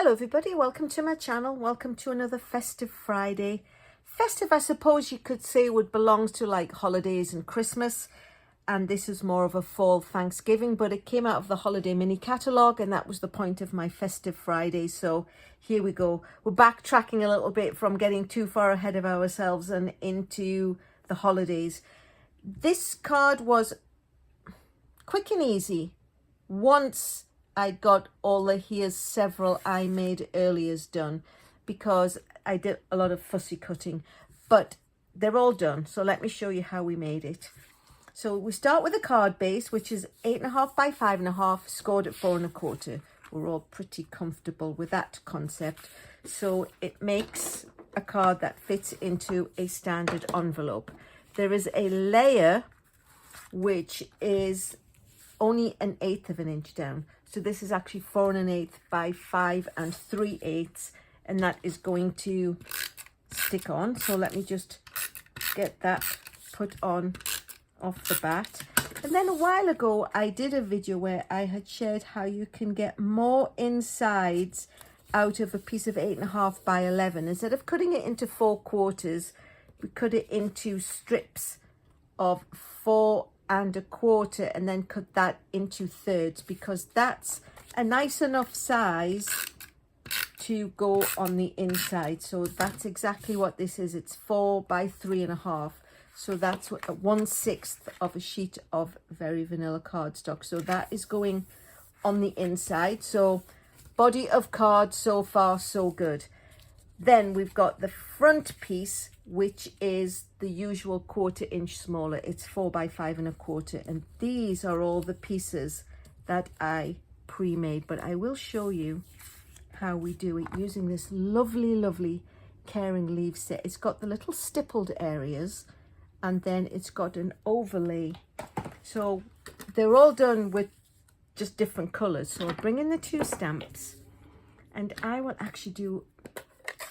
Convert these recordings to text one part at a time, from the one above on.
Hello everybody, welcome to my channel. Welcome to another Festive Friday. Festive, I suppose you could say, would belong to like holidays and Christmas, and this is more of a fall Thanksgiving, but it came out of the Holiday Mini Catalogue, and that was the point of my Festive Friday. So here we go. We're backtracking a little bit from getting too far ahead of ourselves and into the holidays. This card was quick and easy. Once I got all the here's several I made earlier's done, because I did a lot of fussy cutting, but they're all done. So let me show you how we made it. So we start with a card base, which is 8.5 by 5.5, scored at 4 1/4. We're all pretty comfortable with that concept. So it makes a card that fits into a standard envelope. There is a layer which is only 1/8 of an inch down. So this is actually 4 1/8 by 5 3/8, and that is going to stick on. So let me just get that put on off the bat. And then a while ago, I did a video where I had shared how you can get more insides out of a piece of 8.5 by 11. Instead of cutting it into 4/4, we cut it into strips of 4 1/4 and then cut that into thirds, because that's a nice enough size to go on the inside. So that's exactly what this is. It's 4 by 3.5. So that's what 1/6 of a sheet of very vanilla cardstock. So that is going on the inside. So body of card, so far so good. Then we've got the front piece, which is the usual 1/4 inch smaller. It's 4 by 5 1/4. And these are all the pieces that I pre-made, but I will show you how we do it using this lovely Caring Leaf set. It's got the little stippled areas, and then it's got an overlay. So they're all done with just different colors. So I'll bring in the 2 stamps, and I will actually do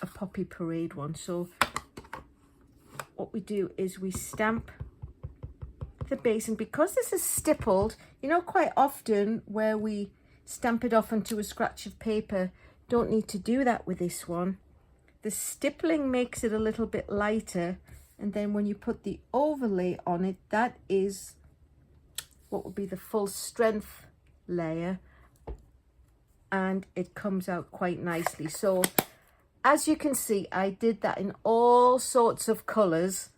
a Poppy Parade one. So what we do is we stamp the base, and because this is stippled, you know, quite often where we stamp it off onto a scratch of paper, don't need to do that with this one. The stippling makes it a little bit lighter, and then when you put the overlay on it, that is what would be the full strength layer, and it comes out quite nicely. So as you can see, I did that in all sorts of colors,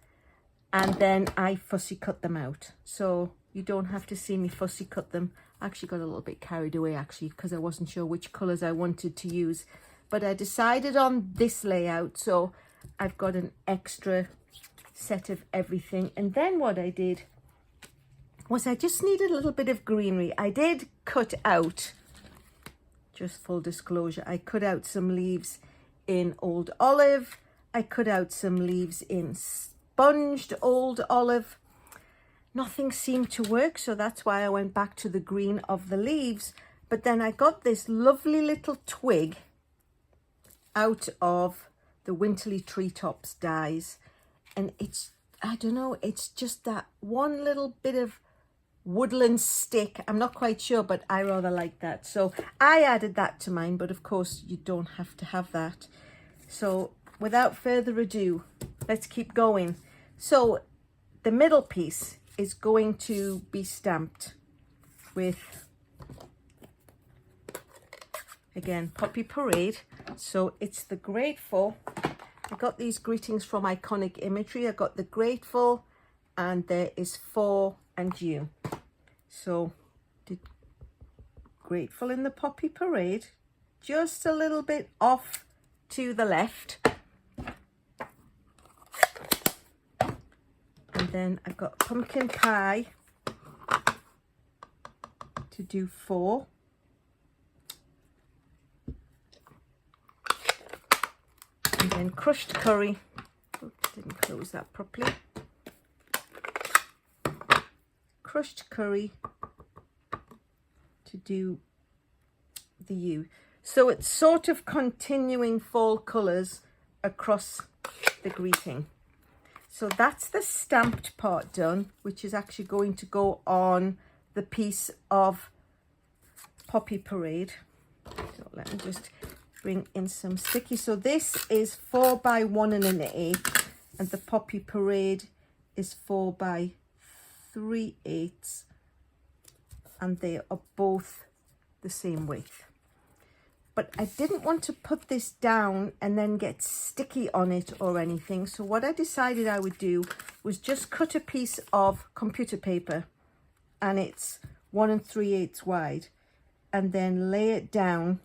and then I fussy cut them out. So you don't have to see me fussy cut them. I actually got a little bit carried away actually, because I wasn't sure which colors I wanted to use, but I decided on this layout. So I've got an extra set of everything. And then what I did was I just needed a little bit of greenery. I did cut out, just full disclosure, I cut out some leaves in Old Olive. I cut out some leaves in Sponged Old Olive. Nothing seemed to work, so that's why I went back to the green of the leaves. But then I got this lovely little twig out of the Winterly Treetops dies, and it's, I don't know, it's just that one little bit of woodland stick. I'm not quite sure, but I rather like that, so I added that to mine. But of course you don't have to have that. So without further ado, let's keep going. So the middle piece is going to be stamped with, again, Poppy Parade. So it's the Grateful. I got these greetings from Iconic Imagery. I got the Grateful, and there is For and You. So did Grateful in the Poppy Parade, just a little bit off to the left. And then I've got Pumpkin Pie to do 4. And then Crushed Curry. Oops, didn't close that properly. Crushed Curry to do the U. So it's sort of continuing fall colours across the greeting. So that's the stamped part done, which is actually going to go on the piece of Poppy Parade. So let me just bring in some sticky. So this is 4 by 1 1/8, and the Poppy Parade is 4 by 3/8, and they are both the same width. But I didn't want to put this down and then get sticky on it or anything. So what I decided I would do was just cut a piece of computer paper, and it's 1 3/8 wide, and then lay it down.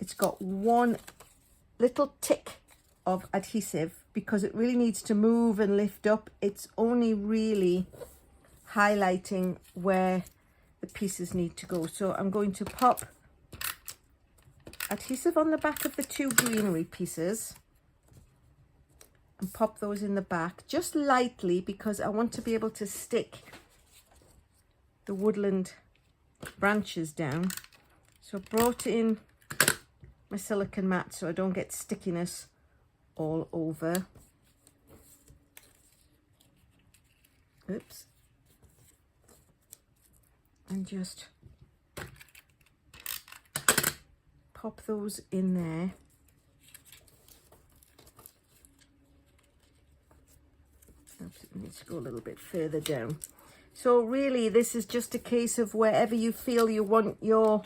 It's got one little tick of adhesive because it really needs to move and lift up. It's only really highlighting where the pieces need to go. So I'm going to pop adhesive on the back of the 2 greenery pieces and pop those in the back just lightly, because I want to be able to stick the woodland branches down. So I brought in my silicone mat so I don't get stickiness all over. Oops. And just pop those in there. Oops, it needs to go a little bit further down. So really this is just a case of wherever you feel you want your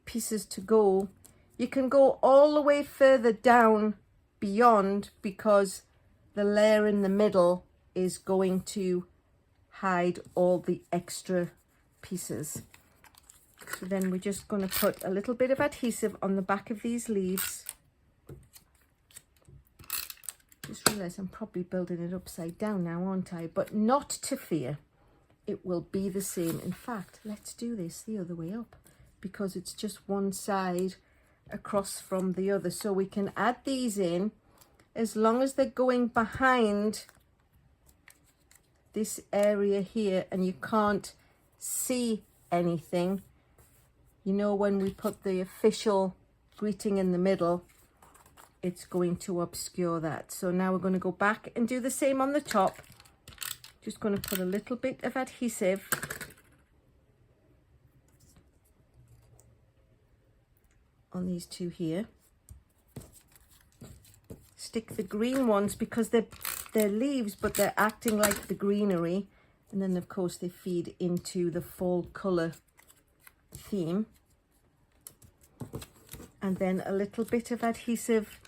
pieces to go. You can go all the way further down beyond, because the layer in the middle is going to hide all the extra pieces. So then we're just going to put a little bit of adhesive on the back of these leaves. Just realised I'm probably building it upside down now, aren't I? But not to fear, it will be the same. In fact, let's do this the other way up, because it's just one side across from the other. So we can add these in as long as they're going behind this area here and you can't see anything. You know, when we put the official greeting in the middle, it's going to obscure that. So now we're going to go back and do the same on the top. Just going to put a little bit of adhesive on these 2 here. Stick the green ones because they're leaves, but they're acting like the greenery. And then of course they feed into the fall colour theme. And then a little bit of adhesive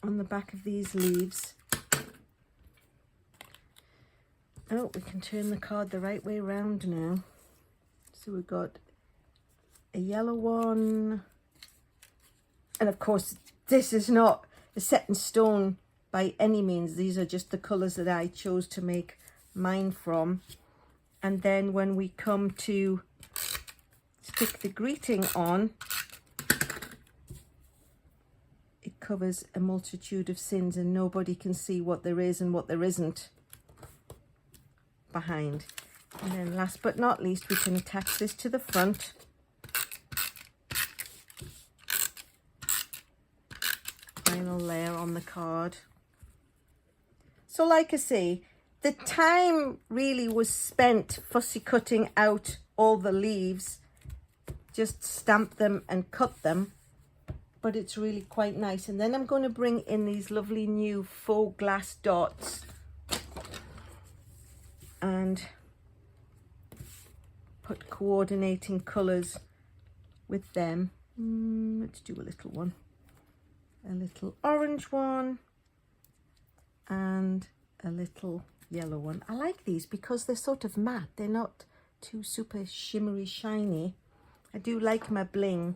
on the back of these leaves. Oh, we can turn the card the right way around now. So we've got a yellow one. And of course, this is not a set in stone by any means. These are just the colours that I chose to make mine from. And then when we come to stick the greeting on, it covers a multitude of sins and nobody can see what there is and what there isn't behind. And then last but not least, we can attach this to the front. Final layer on the card. So like I say, the time really was spent fussy cutting out all the leaves. Just stamp them and cut them, but it's really quite nice. And then I'm going to bring in these lovely new faux glass dots and put coordinating colours with them. Let's do a little one, a little orange one and a little yellow one. I like these because they're sort of matte. They're not too super shimmery shiny. I do like my bling,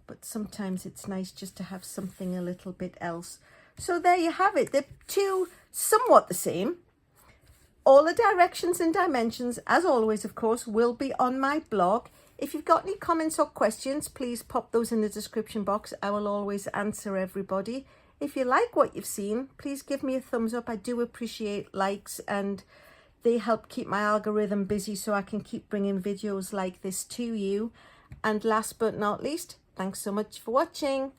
but sometimes it's nice just to have something a little bit else. So there you have it. They're two somewhat the same. All the directions and dimensions, as always, of course, will be on my blog. If you've got any comments or questions, please pop those in the description box. I will always answer everybody. If you like what you've seen, please give me a thumbs up. I do appreciate likes and they help keep my algorithm busy so I can keep bringing videos like this to you. And last but not least, thanks so much for watching.